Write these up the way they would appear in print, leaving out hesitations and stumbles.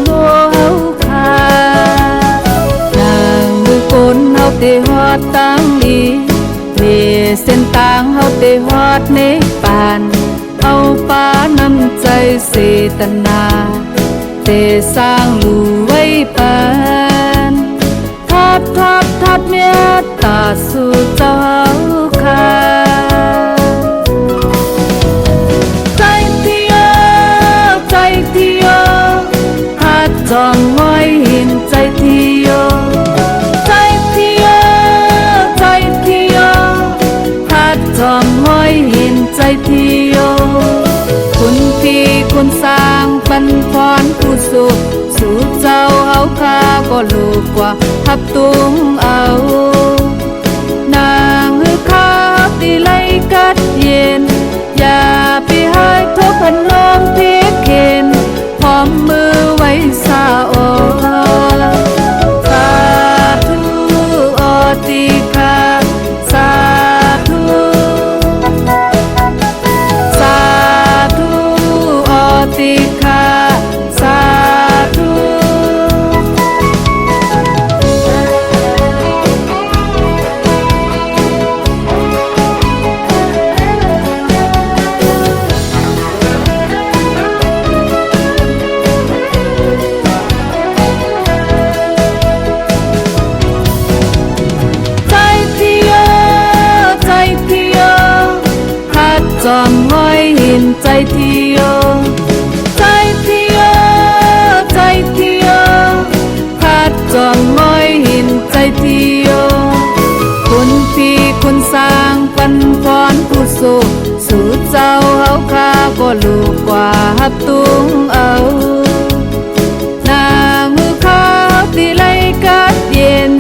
โลเฮาคานางมือคนเฮาเตฮอดตั้งดีเทเส้นตางเฮาเตฮอดเนปานเอาปาน้ำใจเสตนาเตสร้างลูไว้ปานทัดเมียตาสู่เจ้าค่ะใจเที่ยวหัดจองง่อยหินใจเที่ยวหัดจองง่อยหินใจเที่ยวคุณพี่คุณสร้างปันพรผู้สู่เจ้าเอาข้าก็ลูกกว่าทับตุงเอานางหือข้าตีไล่กัดเย็นอย่าไปให้ทุกพันน้องพี่เข็นพร้อมมือไว้สาโอสาธุอติคาสาธุอติคาสาธุจอมง่อยหินใจเที่ยวพัดจอมง่อยหินใจเที่ยวคุณพี่คุณสร้างปันพรผู้สู่เจ้าเฮาข้าก็ลูกกว่าหับตุงเอานางมือข้าตีไล่กัดเย็น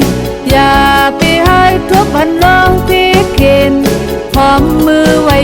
อย่าไปให้ทุกพันน้องพี่เข็นพร้อมมือไว้